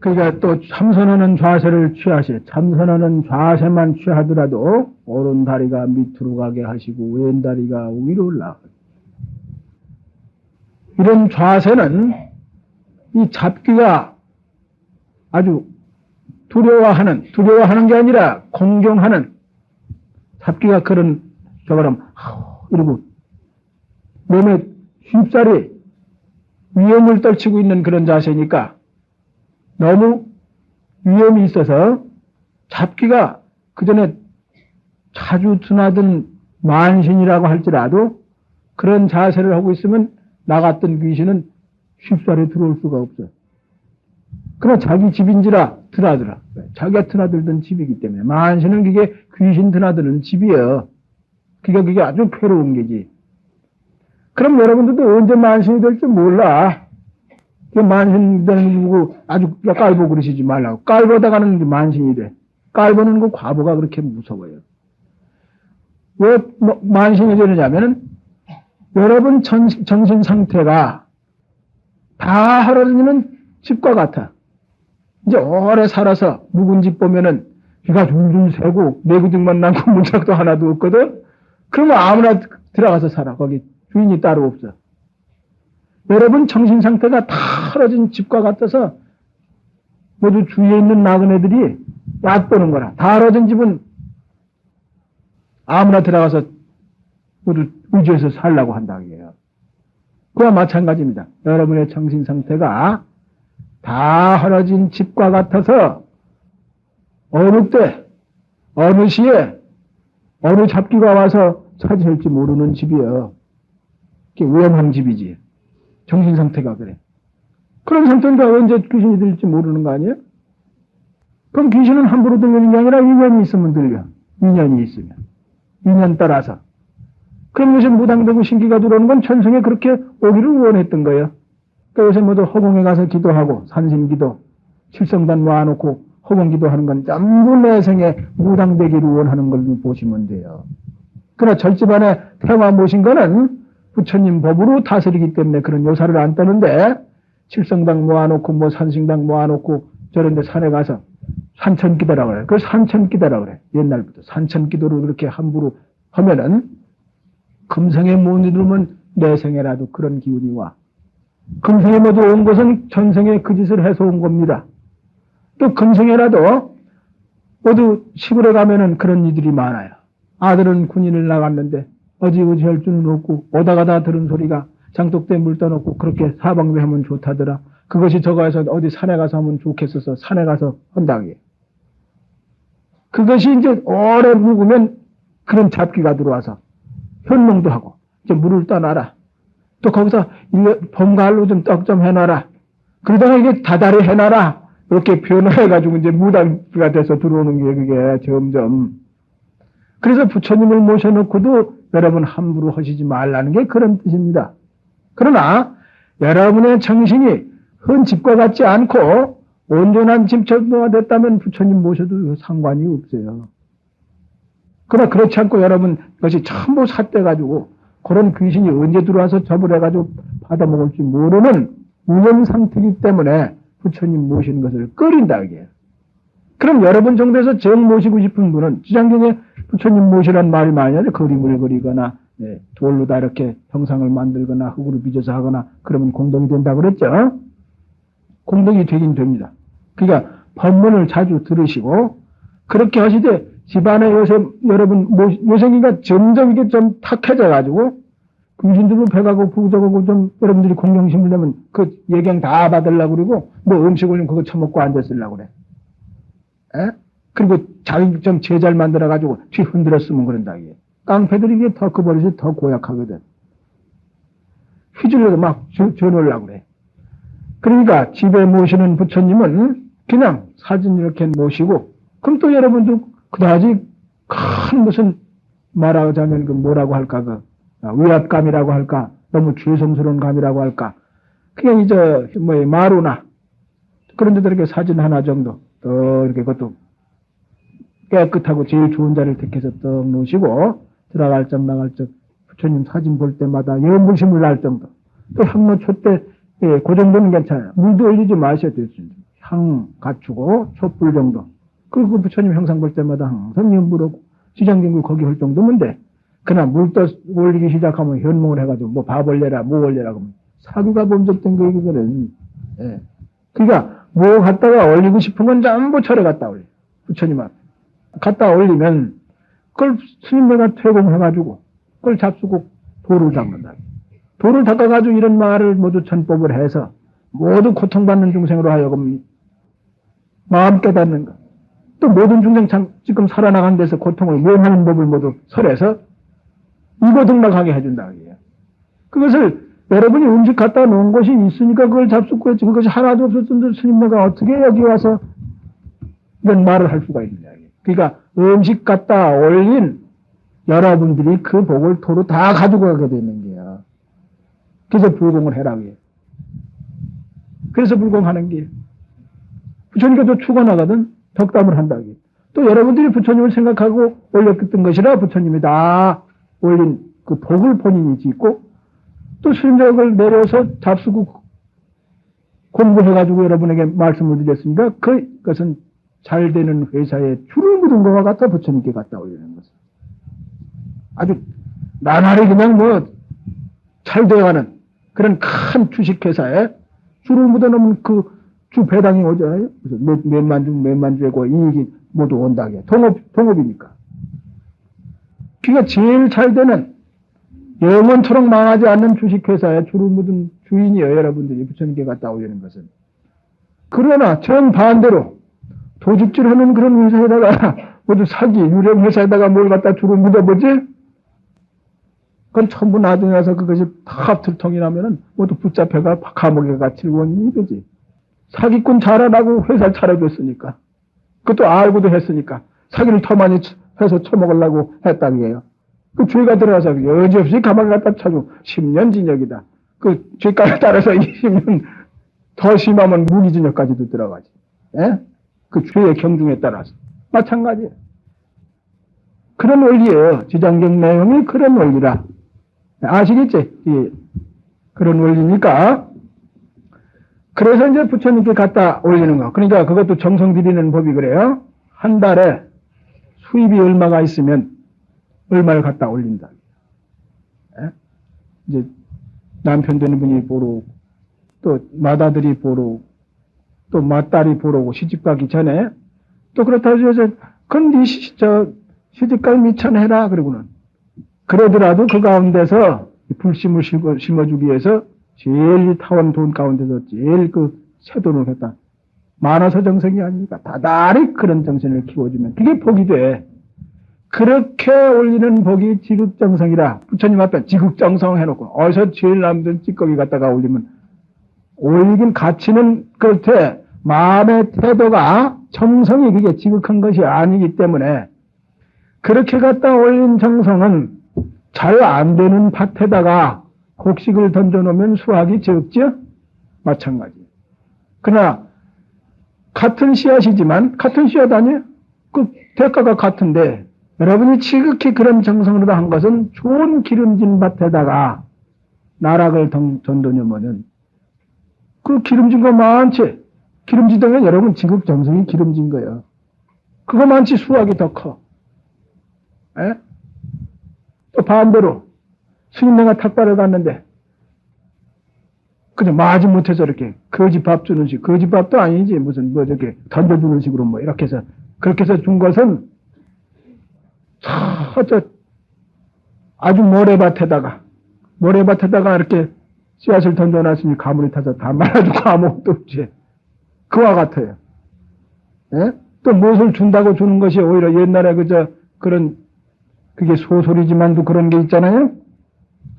그러니까 또 참선하는 자세를 취하시, 참선하는 자세만 취하더라도 오른 다리가 밑으로 가게 하시고 왼 다리가 위로 올라가고, 이런 자세는 이 잡기가 아주 두려워하는 게 아니라 공경하는, 잡기가 그런 저거람 이러고 몸에 쉽사리 위험을 떨치고 있는 그런 자세니까 너무 위험이 있어서 잡기가 그전에 자주 드나든 만신이라고 할지라도 그런 자세를 하고 있으면 나갔던 귀신은 쉽사리 들어올 수가 없어. 그러나 자기 집인지라 드나들어. 자기가 드나들던 집이기 때문에. 만신은 그게 귀신 드나드는 집이에요. 그게 아주 괴로운 게지. 그럼 여러분들도 언제 만신이 될지 몰라. 만신 되는 거고 아주 깔보 그러시지 말라고. 깔보다가는 만신이 돼. 깔보는 그 과보가 그렇게 무서워요. 왜 만신이 되느냐면은 여러분 정신 상태가 다 헐어지는 집과 같아. 이제 오래 살아서 묵은 집 보면은 비가 줄줄 새고 내구등만 나고 문짝도 하나도 없거든. 그러면 아무나 들어가서 살아. 거기 주인이 따로 없어. 여러분 정신 상태가 다 헐어진 집과 같아서 모두 주위에 있는 나그네들이 약 보는 거라. 다 헐어진 집은 아무나 들어가서 모두 의지해서 살라고 한다고 해요. 그와 마찬가지입니다. 여러분의 정신 상태가 다 헐어진 집과 같아서 어느 때, 어느 시에, 어느 잡기가 와서 차지할지 모르는 집이에요. 그게 위험한 집이지. 정신 상태가 그래. 그런 상태인데 언제 귀신이 들릴지 모르는 거 아니에요? 그럼 귀신은 함부로 들리는 게 아니라 인연이 있으면 들려. 인연이 있으면. 인연 따라서. 그럼 요새 무당되고 신기가 들어오는 건 천성에 그렇게 오기를 원했던 거예요. 그러니까 요새 모두 허공에 가서 기도하고 산신기도, 칠성단 모아놓고 허공기도하는 건 전부 내생에 무당되기를 원하는 걸로 보시면 돼요. 그러나 절집안에 태화 모신 거는 부처님 법으로 다스리기 때문에 그런 요사를 안 떠는데, 칠성당 모아놓고 산신당 모아놓고 저런 데 산에 가서 산천기도라고 그래. 그 산천기도라고 그래. 옛날부터 산천기도를 그렇게 함부로 하면은 금생에 못 이루면 내생에라도 그런 기운이 와. 금생에 모두 온 것은 전생에 그 짓을 해서 온 겁니다. 또 금생에라도 모두 시골에 가면은 그런 이들이 많아요. 아들은 군인을 나갔는데 어지어지 할 줄은 없고 오다 가다 들은 소리가 장독대에 물 떠놓고 그렇게 사방배하면 좋다더라. 그것이 저거에서 어디 산에 가서 하면 좋겠어서 산에 가서 한다고 해요. 그것이 이제 오래 묵으면 그런 잡기가 들어와서 현몽도 하고 이제 물을 떠나라. 또 거기서 봄가을로 좀 떡 좀 해놔라. 그러다가 이게 다다리 해놔라. 이렇게 변화해가지고 이제 무당기가 돼서 들어오는 게 그게 점점. 그래서 부처님을 모셔놓고도 여러분 함부로 하시지 말라는 게 그런 뜻입니다. 그러나 여러분의 정신이 흔 집과 같지 않고 온전한 집처가 됐다면 부처님 모셔도 상관이 없어요. 그러나 그렇지 않고 여러분 그것이 전부 삿대가지고 그런 귀신이 언제 들어와서 접을 해가지고 받아먹을지 모르는 우연 상태이기 때문에 부처님 모시는 것을 꺼린다 이게. 그럼 여러분 정도에서 정 모시고 싶은 분은 지장경에 부처님 모시란 말이 많이 하죠. 그림을 그리거나 돌로 다 이렇게 형상을 만들거나 흙으로 빚어서 하거나 그러면 공덕이 된다고 그랬죠. 공덕이 되긴 됩니다. 그러니까 법문을 자주 들으시고 그렇게 하시되 집안에 요새 여러분 요새니까 점점 이게 좀 탁해져 귀신들로 배가고 부족하고 좀 여러분들이 공경심을 내면 그 예경 다 받으려고 그러고 음식 올리면 그거 처먹고 앉았으려고 그래. 에? 그리고 자기 좀 제자를 만들어가지고 뒤 흔들어 쓰면 그런다 이게. 깡패들이 이게 더 커버려서 더 고약하거든. 휘둘러도 막 전하려고 그래. 그러니까 집에 모시는 부처님은 그냥 사진 이렇게 모시고 그럼 또 여러분도 그다지 큰 무슨 말하자면 그 뭐라고 할까 위압감이라고 할까 너무 죄송스러운 감이라고 할까 그냥 이제 마루나 그런 데도 이렇게 사진 하나 정도 또 이렇게 그것도 깨끗하고 제일 좋은 자리를 택해서 떡 놓으시고 들어갈 적 나갈 적 부처님 사진 볼 때마다 연불심을 날 정도 또 한모 촛대 그 정도는 괜찮아요. 물도 올리지 마셔야 됐습니다. 향 갖추고 촛불 정도. 그 부처님 형상 볼 때마다 항상 연불하고 지장진구 거기 할 정도면 돼. 그러나 물떠 올리기 시작하면 현몽을 해가지고 뭐 밥 올려라 뭐 올려라 그러면 사규가 범접된 거 이거는. 예. 그러니까 뭐 갖다가 올리고 싶은 건 전부 절에 갖다 올려. 부처님 앞에. 갖다 올리면 그걸 스님네가 퇴공해가지고 그걸 잡수고 도를 닦는다. 도를 닦아가지고 이런 말을 모두 전법을 해서 모두 고통받는 중생으로 하여금 마음 깨닫는 것. 또 모든 중생 지금 살아나간 데서 고통을 면하는 법을 모두 설해서 이고등락하게 해준다. 그것을 여러분이 음식 갖다 놓은 것이 있으니까 그걸 잡수고 했지. 그것이 하나도 없었는데 스님네가 어떻게 여기 와서 이런 말을 할 수가 있느냐. 그러니까 음식 갖다 올린 여러분들이 그 복을 도로 다 가지고 가게 되는 게야. 그래서 불공을 해라. 그래서 불공하는 게 부처님께 또 추가나가든 덕담을 한다. 또 여러분들이 부처님을 생각하고 올렸던 것이라 부처님이 다 올린 그 복을 본인이 짓고 또 스님적을 내려서 잡수고 공부해가지고 여러분에게 말씀을 드렸으니까 그것은 잘 되는 회사에 줄을 묻은 것과 같아 부처님께 갖다 올리는 것은. 아주 나날이 그냥 뭐 잘 되어가는 그런 큰 주식회사에 줄을 묻어놓으면 그 주 배당이 오잖아요. 그래서 몇만 주고 이익이 모두 온다게. 동업이니까. 그러니까 제일 잘 되는 영원토록 망하지 않는 주식회사에 줄을 묻은 주인이요. 여러분들이 부처님께 갖다 올리는 것은. 그러나 정반대로 도둑질하는 그런 회사에다가 모두 사기, 유령 회사에다가 뭘 갖다 줄을 묻어보지? 그건 전부 나중에 와서 그것이 다 들통이 나면은 모두 붙잡혀가 감옥에 갇힐 원인이 되지. 사기꾼 자라라고 회사를 차려줬으니까. 그것도 알고도 했으니까. 사기를 더 많이 해서 처먹으려고 했다고해요. 그 죄가 들어가서 여지없이 가만히 갖다 쳐주고 10년 징역이다. 그 죄가에 따라서 20년 더 심하면 무기징역까지도 들어가지. 예? 그 죄의 경중에 따라서. 마찬가지예요. 그런 원리예요. 지장경 내용이 그런 원리라. 아시겠지? 예. 그런 원리니까. 그래서 이제 부처님께 갖다 올리는 거. 그러니까 그것도 정성 들이는 법이 그래요. 한 달에 수입이 얼마가 있으면 얼마를 갖다 올린다. 예? 이제 남편 되는 분이 보러, 또 맏아들이 보러, 또 맏딸이 보러고 시집가기 전에 또 그렇다고 해서 그건 네 시집갈 미천해라 그러고는 그러더라도 그 가운데서 불심을 심어주기 위해서 제일 타원 돈 가운데서 제일 그 새돈을 갖다 많아서 정성이 아니니까 다달이 그런 정신을 키워주면 그게 복이 돼. 그렇게 올리는 복이 지극정성이라 부처님 앞에 지극정성 해놓고 어디서 제일 남든 찌꺼기 갖다가 올리면 올리긴 가치는 그렇대. 마음의 태도가 정성이 그게 지극한 것이 아니기 때문에 그렇게 갖다 올린 정성은 잘 안 되는 밭에다가 곡식을 던져놓으면 수확이 적죠? 마찬가지. 그러나 같은 씨앗이지만 같은 씨앗 아니에요? 그 대가가 같은데 여러분이 지극히 그런 정성으로 한 것은 좋은 기름진 밭에다가 나락을 던져놓으면 그 기름진 거 많지? 기름지다면 여러분 지극 정성이 기름진 거예요. 그거 많지 수확이 더 커. 에? 또 반대로 스님네가 탁발을 갔는데 그냥 마지 못해서 이렇게 거지밥 주는 식, 거지밥도 아니지 무슨 뭐 이렇게 던져주는 식으로 뭐 이렇게 해서 그렇게 해서 준 것은 아주 모래밭에다가 이렇게 씨앗을 던져놨으니 가물이 타서 다 말아주고 아무것도 없지. 그와 같아요. 예? 또 무엇을 준다고 주는 것이 오히려 옛날에 그게 소설이지만도 그런 게 있잖아요.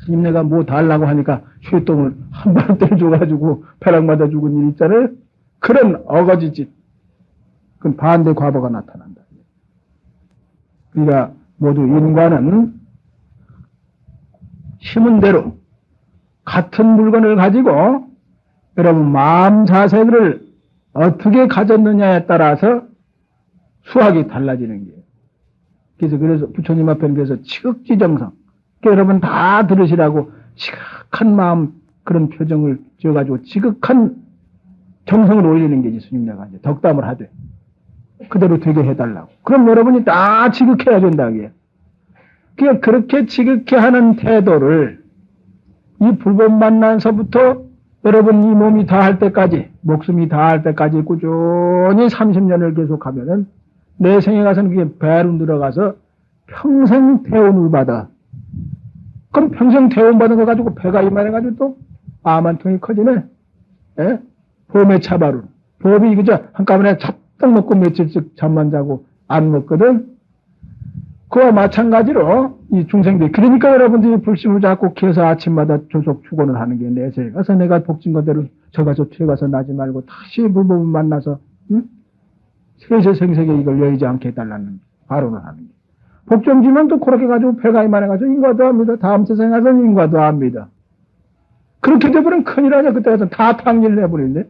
스님네가 뭐 달라고 하니까 쇠똥을 한 방 때려줘가지고 벼락 맞아 죽은 일 있잖아요. 그런 어거지짓. 그건 반대 과보가 나타난다. 그러니까 모두 인과는 심은 대로 같은 물건을 가지고 여러분 마음 자세를 어떻게 가졌느냐에 따라서 수학이 달라지는 거예요. 그래서 부처님 앞에는 그래서 지극지정성. 그러니까 여러분 다 들으시라고 지극한 마음 그런 표정을 지어가지고 지극한 정성을 올리는 게지, 스님 내가 이제 덕담을 하되. 그대로 되게 해달라고. 그럼 여러분이 다 지극해야 된다, 이게. 그러니까 그렇게 지극해 하는 태도를 이 불법 만나서부터 여러분 이 몸이 다할 때까지, 목숨이 다할 때까지 꾸준히 30년을 계속하면은 내 생에 가서는 그게 배로 들어가서 평생 태운을 받아. 그럼 평생 태운 받은 거 가지고 배가 이만해가지고 또 암 한 통이 커지네. 예? 봄에 차바로. 법이 그저 한꺼번에 잡딱 먹고 며칠씩 잠만 자고 안 먹거든. 그와 마찬가지로 이 중생들. 그러니까 여러분들이 불심을 잡고 키워서 아침마다 조속 축원을 하는 게 내세에 가서 내가 복진 것대로 저 가서 뒤에 가서 나지 말고 다시 불법을 만나서 응? 세세생생에 이걸 여의지 않게 해달라는 발언을 하는 게. 복정지면 또 그렇게 가지고 배가 이만해가지고 인과도 합니다. 다음 세상에 가서는 인과도 합니다. 그렇게 돼버리면 큰일 아니야. 그때 가서 다 탕진을 해버리는데.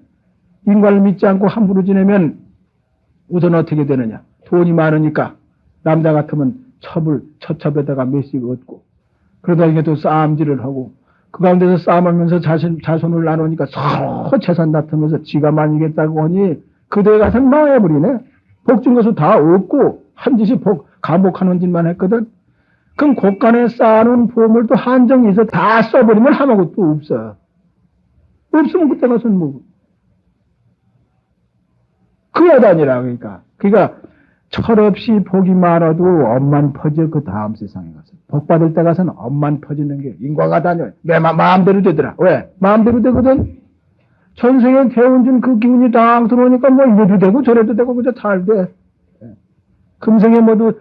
인과를 믿지 않고 함부로 지내면 우선 어떻게 되느냐. 돈이 많으니까 남자 같으면 첩에다가 몇씩 얻고 그러다 이게 또 싸움질을 하고 그 가운데서 싸움하면서 자손을 나누니까 서로 재산 다투면서 지가 만이겠다고 하니 그대에 가서는 망해버리네. 복진 것은 다 없고 한 짓이 감옥하는 짓만 했거든. 그럼 곳간에 쌓아놓은 보물도 한정이 있어 다 써버리면 아무것도 없어. 없으면 그때 가서는 뭐 그 여단이라 그러니까 철없이 복이 많아도 엄만 퍼져 그 다음 세상에 가서 복 받을 때 가서는 엄만 퍼지는 게 인과가 다녀. 내 마음대로 되더라. 왜? 마음대로 되거든. 전생에 태운준 그 기운이 딱 들어오니까 뭐 이래도 되고 저래도 되고 그저 잘 돼. 금생에 모두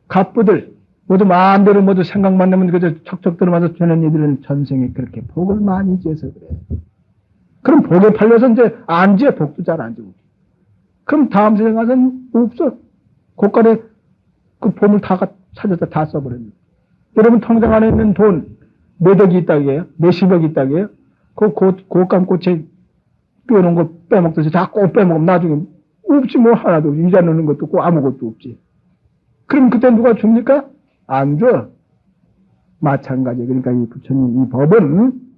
갑부들 모두 마음대로 모두 생각만 내면 그저 척척 들어맞아 되는 이들은 전생에 그렇게 복을 많이 지어서 그래. 그럼 복에 팔려서 이제 안 지어. 복도 잘 안 지고. 그럼 다음 세상 가서는 없어. 고간에 그 보물 다 찾아서 다 써버립니다. 여러분 통장 안에 있는 돈 몇억이 있다고요? 몇십억이 있다고요? 그 고간 꽃에 뼈놓은 거 빼먹듯이 다 꼭 빼먹으면 나중에 없지 뭐 하나도 없지. 이자 넣는 것도 없고 아무것도 없지. 그럼 그때 누가 줍니까? 안 줘. 마찬가지. 그러니까 이 부처님 이 법은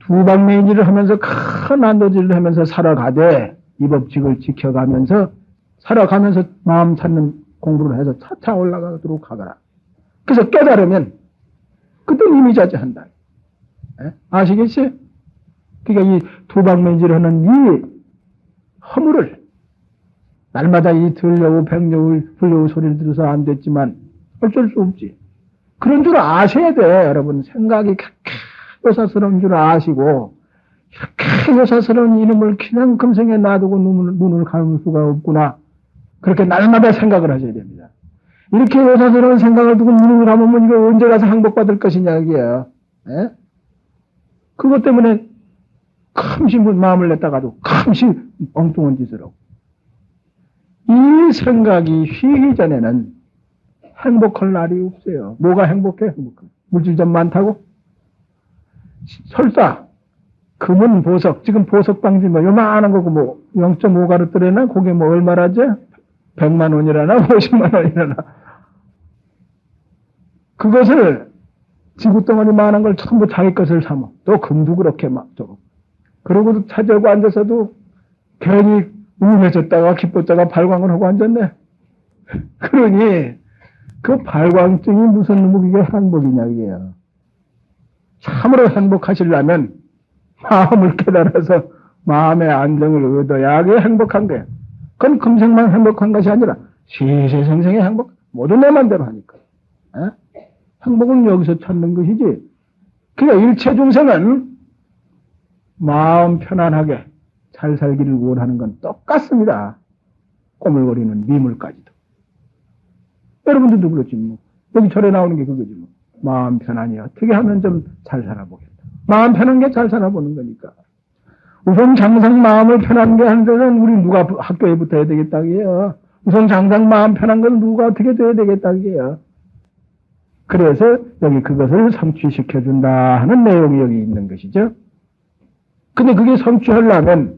두방매질을 하면서 큰 안도질을 하면서 살아가되 이 법칙을 지켜가면서 살아가면서 마음 찾는 공부를 해서 차차 올라가도록 하거라. 그래서 깨달으면 그때 이미자지한다. 아시겠어요? 그러니까 이 두방매질을 하는 이 허물을 날마다 이 들려오 백려오 불려오 소리를 들어서 안 됐지만 어쩔 수 없지. 그런 줄 아셔야 돼. 여러분 생각이 그렇게 요사스러운 줄 아시고 이렇게 요사스러운 이놈을 그냥 금생에 놔두고 눈을 감을 수가 없구나. 그렇게 날마다 생각을 하셔야 됩니다. 이렇게 요사스러운 생각을 두고 눈을 감으면 이거 언제 가서 행복받을 것이냐 이게요. 예? 그것 때문에 큼시 마음을 냈다가도 큼시 엉뚱한 짓을 하고. 이 생각이 휘기 전에는 행복할 날이 없어요. 뭐가 행복해? 물질 좀 많다고? 설사 금은 보석, 지금 보석방지 뭐 요만한 거고 뭐 0.5가루뜨려나? 그게 뭐 얼마라죠? 100만 원이라나? 50만 원이라나? 그것을 지구덩어리 만한 걸 전부 자기 것을 삼아. 또 금도 그렇게 막 저거. 그러고도 찾아오고 앉아서도 괜히 우울해졌다가 기뻤다가 발광을 하고 앉았네. 그러니 그 발광증이 무슨 놈이 행복이냐 이게요. 참으로 행복하시려면 마음을 깨달아서 마음의 안정을 얻어야 하게 행복한 거예요. 그건 금생만 행복한 것이 아니라 시세생생의 행복, 모두 내 맘대로 하니까. 에? 행복은 여기서 찾는 것이지. 그러니까 일체 중생은 마음 편안하게 잘 살기를 원하는 건 똑같습니다. 꼬물거리는 미물까지도. 여러분들도 그렇지 뭐. 여기 절에 나오는 게 그거지 뭐. 마음 편안히 어떻게 하면 좀 잘 살아보겠다. 마음 편한 게 잘 살아보는 거니까. 우선 장상 마음을 편한 게 하는 데는 우리 누가 학교에 붙어야 되겠다고요. 우선 장상 마음 편한 건 누가 어떻게 돼야 되겠다고요. 그래서 여기 그것을 성취시켜준다 하는 내용이 여기 있는 것이죠. 근데 그게 성취하려면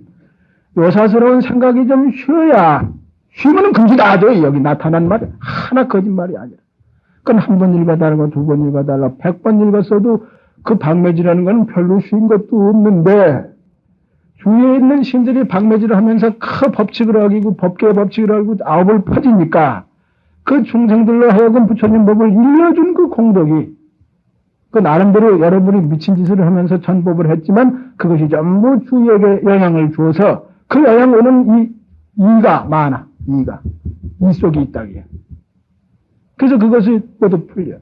요사스러운 생각이 좀 쉬어야, 쉬면은 금지다 하죠. 여기 나타난 말이 하나 거짓말이 아니라. 그건 한 번 읽어달라고 두 번 읽어달라고 100번 읽었어도 그 방매질하는 건 별로 쉬운 것도 없는데 주위에 있는 신들이 방매질을 하면서 큰 법칙을 어기고 법계의 법칙을 어기고 아홉을 퍼지니까 그 중생들로 하여금 부처님 법을 일러준 그 공덕이 그 나름대로 여러분이 미친 짓을 하면서 전법을 했지만 그것이 전부 주위에게 영향을 주어서 그 영향 오는 이가 많아. 이 속에 있다기에. 그래서 그것이 모두 풀려.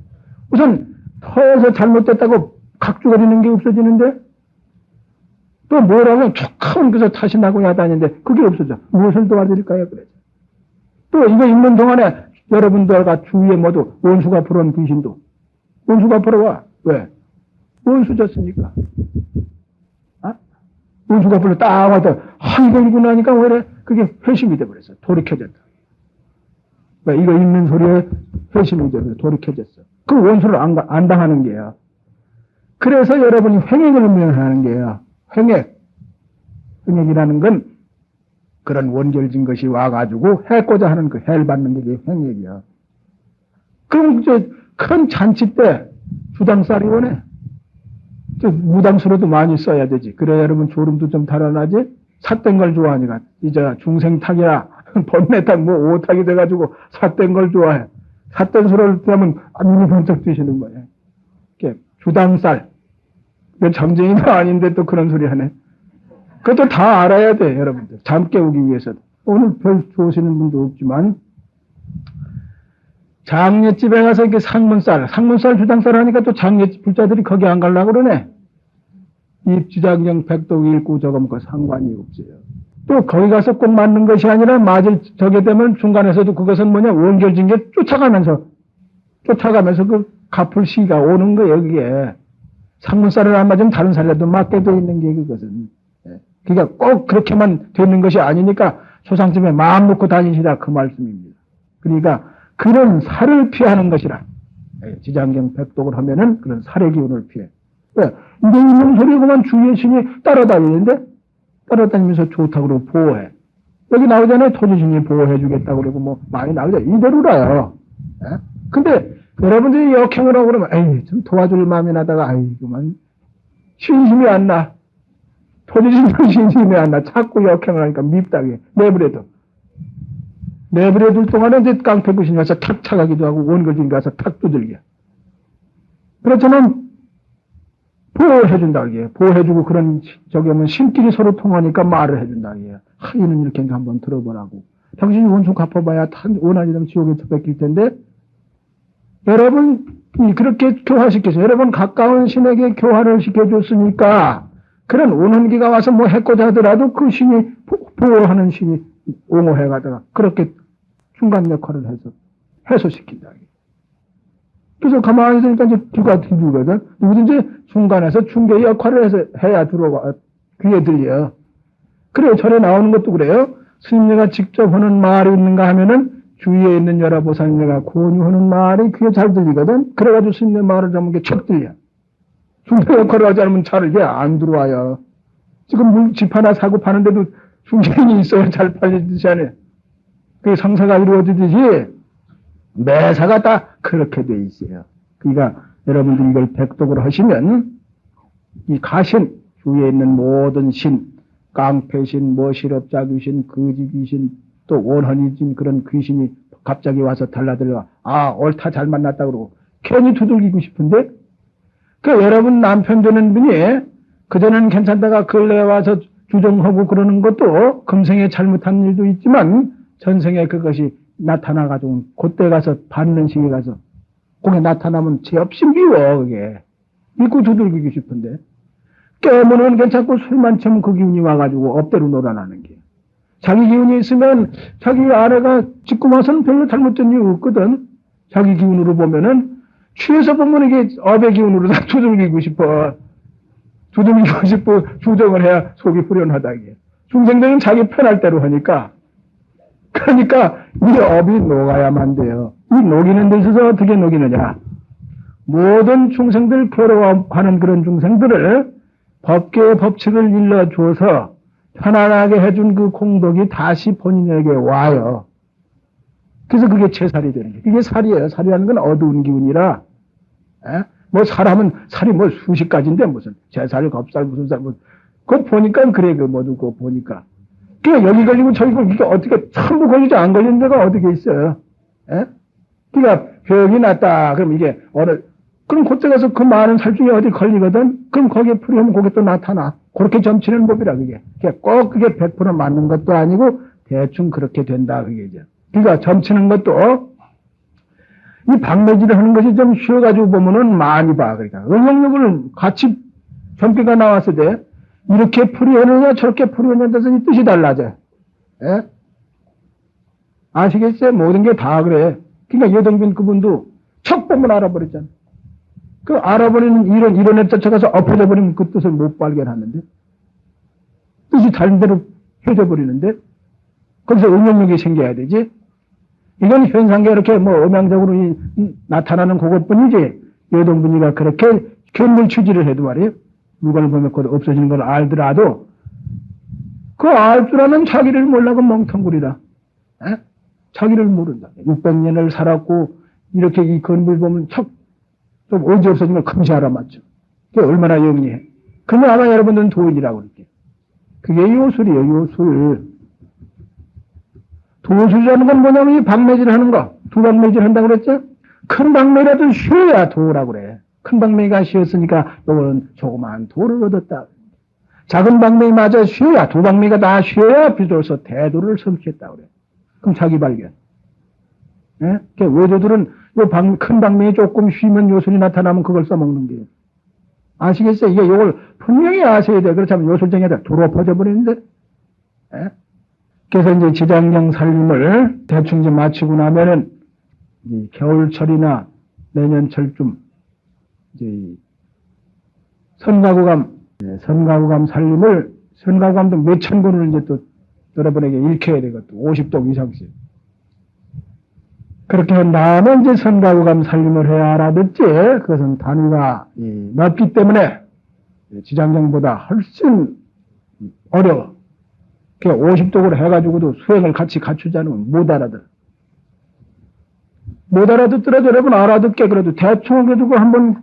우선 터에서 잘못됐다고 각주거리는 게 없어지는데 또 뭐라면 조금 그래서 탓이 나고 야단인데 그게 없어져. 무엇을 도와드릴까요? 그래서 또 이거 읽는 동안에 여러분들과 주위에 모두 원수가 불어온 귀신도 원수가 불어와. 왜? 원수 졌으니까. 아? 원수가 불어 딱 와도 이거 읽고 나니까 왜 그게 회심이 돼버렸어. 돌이켜졌다. 왜? 이거 읽는 소리에 회심이 돼버렸어. 돌이켜졌어. 그 원수를 안 당하는 게야. 그래서 여러분이 횡액을 면하는 게야. 횡액이라는 건 그런 원결진 것이 와가지고 해고자 하는 그 해를 받는 게 횡액이야. 그럼 이제 큰 잔치 때 주당쌀이 오네. 무당수로도 많이 써야 되지. 그래 여러분 졸음도 좀 달아나지. 삿된 걸 좋아하니까 이제 중생탁이야 번뇌탁 뭐 오탁이 돼가지고 삿된 걸 좋아해. 삿된 수를 하면 눈이 번쩍 뜨시는 거예요. 주당쌀. 점쟁이도 아닌데 또 그런 소리 하네. 그것도 다 알아야 돼, 여러분들. 잠 깨우기 위해서도. 오늘 별 좋으시는 분도 없지만, 장례집에 가서 이렇게 상문쌀, 주당쌀 하니까 또 장례집 불자들이 거기 안 가려고 그러네. 입주장경 백독 읽고 저거 그 상관이 없어요. 또 거기 가서 꼭 맞는 것이 아니라 맞을 저게 되면 중간에서도 그것은 뭐냐, 원결진 게 쫓아가면서 그 갚을 시기가 오는 거예요, 여기에. 상문쌀을 안 맞으면 다른 쌀이라도 맞게 돼 있는 게 그것은. 그러니까 꼭 그렇게만 되는 것이 아니니까 소상집에 마음 놓고 다니시라 그 말씀입니다. 그러니까 그런 살을 피하는 것이라. 지장경 백독을 하면은 그런 살의 기운을 피해. 왜? 이게 있는 소리고만 주위의 신이 따라다니는데 따라다니면서 좋다고 보호해. 여기 나오잖아요. 토지신이 보호해 주겠다고 그러고 뭐 많이 나오죠. 이대로라요. 근데 여러분들이 역행을 하고 그러면 에이 좀 도와줄 마음이 나다가 아이고만 신심이 안 나. 토지신도 신심이 안 나. 자꾸 역행을 하니까 밉다게 내버려둬. 내버려둘 동안에 이제 깡패구신이 가서 탁 차가기도 하고 원거진 가서 탁 두들겨. 그렇지만 보호해준다 이게. 보호해주고 그런 저기 하면 신끼리 서로 통하니까 말을 해준다 이게. 이는 이렇게 한번 들어보라고. 당신이 원수 갚아봐야 원한이 되면 지옥에 뺏길 텐데 여러분이 그렇게 교화시켜서 여러분 가까운 신에게 교화를 시켜줬으니까 그런 원혼기가 와서 뭐 했고자 하더라도 그 신이 보호하는 신이 옹호해 가다가 그렇게 중간 역할을 해서 해소시킨다. 그래서 가만히 있으니까 이제 귀가 들리거든. 누구든지 중간에서 중개 역할을 해서 해야 들어와 귀에 들려. 그래요. 절에 나오는 것도 그래요. 스님네가 직접 하는 말이 있는가 하면은 주위에 있는 여러 보살님네가 권유하는 말이 귀에 잘 들리거든. 그래가지고 스님네 말을 잡는 게 척 들려. 중개 역할을 하지 않으면 잘 이게 안 들어와요. 지금 집 하나 사고 파는데도 중개인이 있어야 잘 팔리듯이 하네. 그 상사가 이루어지듯이 매사가 다 그렇게 돼 있어요. 그러니까 여러분들이 이걸 백독으로 하시면 이 가신, 주위에 있는 모든 신, 깡패신, 실업자 귀신, 거지 귀신, 또 원한이진 그런 귀신이 갑자기 와서 달라들어 옳다 잘 만났다 그러고 괜히 두들기고 싶은데 그 여러분 남편 되는 분이 그전에는 괜찮다가 근래에 와서 주정하고 그러는 것도 금생에 잘못한 일도 있지만 전생에 그것이 나타나가지고 그때 가서 받는 시기에 가서 그게 나타나면 죄 없이 미워 그게 믿고 두들기고 싶은데 깨면은 괜찮고 술만 처면 그 기운이 와가지고 업대로 놀아나는 게 자기 기운이 있으면 자기 아내가 짓고 와서는 별로 잘못된 이유 없거든. 자기 기운으로 보면은 취해서 보면 이게 업의 기운으로 다 두들기고 싶어. 두들기고 싶어 주정을 해야 속이 후련하다 이게. 중생들은 자기 편할 대로 하니까 그러니까 이 업이 녹아야만 돼요. 이 녹이는 데 있어서 어떻게 녹이느냐. 모든 중생들 괴로워하는 그런 중생들을 법계의 법칙을 일러줘서 편안하게 해준 그 공덕이 다시 본인에게 와요. 그래서 그게 제살이 되는 거예요. 이게 살이에요. 살이라는 건 어두운 기운이라. 뭐 살하면 살이 뭐 수십 가지인데 무슨 제살, 겁살, 무슨 살, 뭐 그거 보니까 그래, 그 모두 그거 보니까. 그러니까 여기 걸리고 저기 걸리고, 이게 어떻게, 전부 걸리지 안 걸리는 데가 어떻게 있어요? 예? 그러니까 병이 났다. 그럼 이게, 그럼 그때 가서 그 많은 살 중에 어디 걸리거든? 그럼 거기에 풀이하면 거기 또 나타나. 그렇게 점치는 법이라, 그게. 꼭 그게 100% 맞는 것도 아니고, 대충 그렇게 된다, 그게 이제. 그러니까 점치는 것도, 이 방매질을 하는 것이 좀 쉬워가지고 보면은 많이 봐. 그러니까. 응용력을 같이 점괘가 나왔을 때, 이렇게 풀이하느냐, 저렇게 풀이하느냐에 따라서 이 뜻이 달라져. 예? 아시겠어요? 모든 게 다 그래. 그러니까 여동빈 그분도 척 보면 알아버렸잖아. 그 알아버리는 이런 애 쫓아가서 엎어져 버리면 그 뜻을 못 발견하는데, 뜻이 다른 대로 펴져 버리는데, 거기서 응용력이 생겨야 되지. 이건 현상계 이렇게 뭐 음향적으로 나타나는 그것뿐이지, 여동분이가 그렇게 견물 취지를 해도 말이에요. 물건을 보면 곧 없어지는 걸 알더라도, 그 알 줄 아는 자기를 몰라고 멍텅구리라. 에? 자기를 모른다. 600년을 살았고, 이렇게 이 건물 보면 척, 좀 언제 없어진 걸 금시 알아맞죠. 그게 얼마나 영리해. 그러면 아마 여러분들은 도인이라고 그럴게요. 그게 요술이에요, 요술. 도술이라는 건 뭐냐면 이 방매질 하는 거. 두 방매질 한다고 그랬죠? 큰 방매라도 쉬어야 도라고 그래. 큰 방매가 쉬었으니까 요거는 조그마한 도를 얻었다. 작은 방매이 맞아 쉬어야, 두 방매가 다 쉬어야 비로소 대도를 성취했다 그래. 그럼 자기 발견. 예? 외도들은 큰 방매이 조금 쉬면 요술이 나타나면 그걸 써먹는 게요. 아시겠어요? 이게 요걸 분명히 아셔야 돼. 그렇다면 요술쟁이들 도로 퍼져버리는데. 예? 그래서 이제 지장령 살림을 대충 이제 마치고 나면은 이 겨울철이나 내년철쯤 이제 선가구감 살림을, 선가구감도 몇천 권을 이제 또 여러분에게 읽혀야 되거든. 50독 이상씩. 그렇게 한 다음에 이제 선가구감 살림을 해야 알아듣지. 그것은 단위가 넓기 때문에 지장령보다 훨씬 어려워. 50독을 해가지고도 수행을 같이 갖추지 않으면 못 알아들어. 못 알아듣더라도 여러분 알아듣게 그래도 대충 해가지고 한번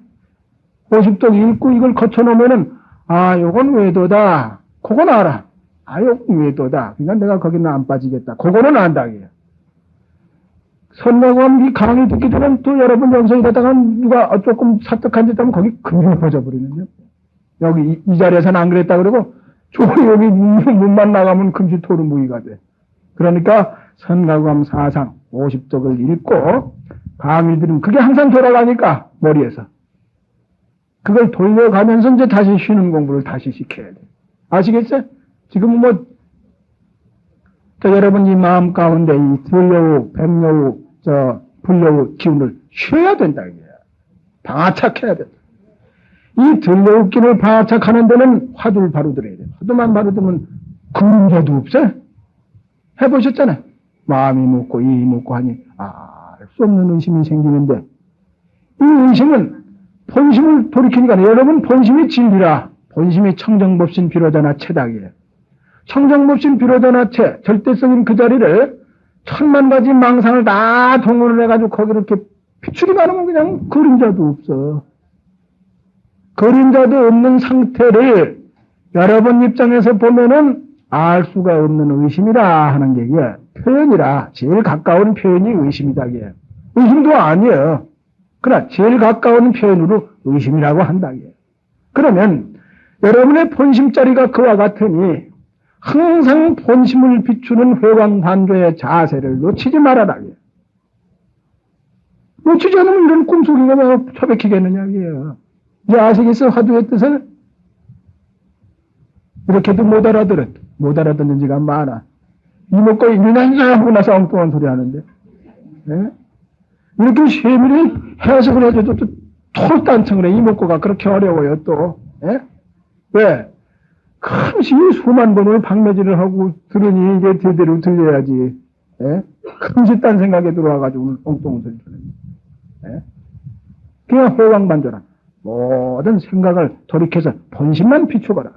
50독 읽고 이걸 거쳐놓으면은, 아, 요건 외도다. 그건 알아. 아, 요건 외도다. 그러니까 내가 거기는 안 빠지겠다. 그거는 안다. 선명한 이 강의 듣기 전에 또 여러분 영성이 되다가 누가 조금 사특한 짓 하면 거기 금방 퍼져버리는데. 여기 이 자리에서는 안 그랬다 그러고, 여기 문만 나가면 금시 토르무기가 돼. 그러니까 선가구감 사상 50독을 읽고 강의 들으면 그게 항상 돌아가니까 머리에서. 그걸 돌려가면서 이제 다시 쉬는 공부를 다시 시켜야 돼. 아시겠어요? 지금 뭐, 여러분 이 마음 가운데 이 들여우, 백여우, 불여우 기운을 쉬어야 된다. 방아착해야 된다. 이 들여우기를 방아착하는 데는 화두를 바로 들어야 돼. 화두만 바로 들으면 그림자도 없어. 해보셨잖아요. 마음이 묻고, 이이 묻고 하니, 알 수 없는 의심이 생기는데, 이 의심은 본심을 돌이키니까 여러분 본심이 진리라. 본심이 청정법신 비로자나 체닥이에요. 청정법신 비로자나 체, 절대성인 그 자리를 천만 가지 망상을 다 동원을 해가지고 거기를 이렇게 비추기만 하면 그냥 그림자도 없어. 그림자도 없는 상태를 여러분 입장에서 보면은 알 수가 없는 의심이라 하는 게 이게 표현이라 제일 가까운 표현이 의심이다. 이게 의심도 아니에요. 그러나 제일 가까운 표현으로 의심이라고 한다. 그러면 여러분의 본심자리가 그와 같으니 항상 본심을 비추는 회광반조의 자세를 놓치지 말아라. 놓치지 않으면 이런 꿈속이가 뭐 처박히겠느냐. 이제 아시겠어요? 화두의 뜻을? 이렇게도 못 알아듣는 지가 많아. 이먹고 일난자 하고 나서 엉뚱한 소리 하는데. 예? 이렇게 세밀히 해석을 해줘도 또 톨단청을 해. 이목구가 그렇게 어려워요, 또. 예? 왜? 금시 수만 번을 방매질을 하고 들으니 이게 제대로 들려야지. 예? 금시 딴 생각에 들어와가지고 엉뚱한 소리 하는 예? 그냥 회광반조라. 모든 생각을 돌이켜서 본심만 비춰봐라.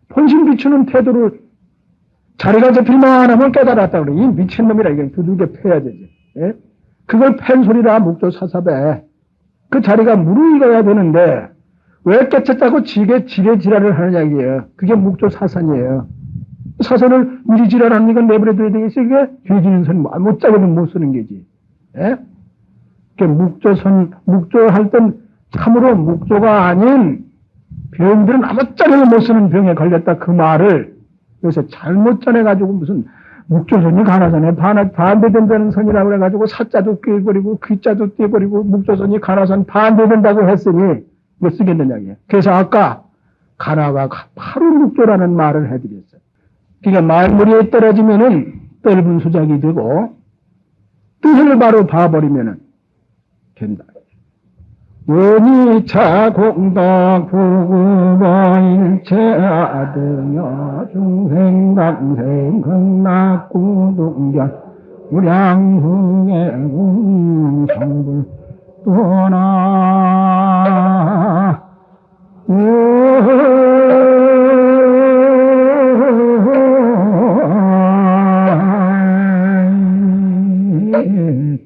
본심 비추는 태도를 자리가 잡힐만 하면 깨달았다 그래. 이 미친놈이라 이게 두들겨 패야 되지. 예? 그걸 팬 소리라 묵조사삽에 그 자리가 무르익어야 되는데 왜 깨쳤다고 지게 지랄을 하느냐 이게요. 그게 묵조 사선이에요. 사선을 미리 지랄하는 건 내버려둬야 되겠어. 이게 죄지는 선 못 짜고는 못 쓰는 게지. 예? 묵조할 땐 참으로 묵조가 아닌 병들은 아무짝에도 못 쓰는 병에 걸렸다 그 말을 여기서 잘못 전해가지고 무슨 묵조선이 가나선에 반대된다는 선이라고 해가지고 사자도 떼버리고 귀자도 떼버리고 묵조선이 가나선 반대된다고 했으니 이거 쓰겠느냐 이게. 그래서 아까 가나와 바로 묵조라는 말을 해드렸어요. 그러니까 말머리에 떨어지면은 떫은 수작이 되고 뜻을 바로 봐버리면은 된다. 원이차 공덕 부구마 일체아등여 중생강생 극락구동견 무량흥의 성불 또나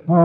다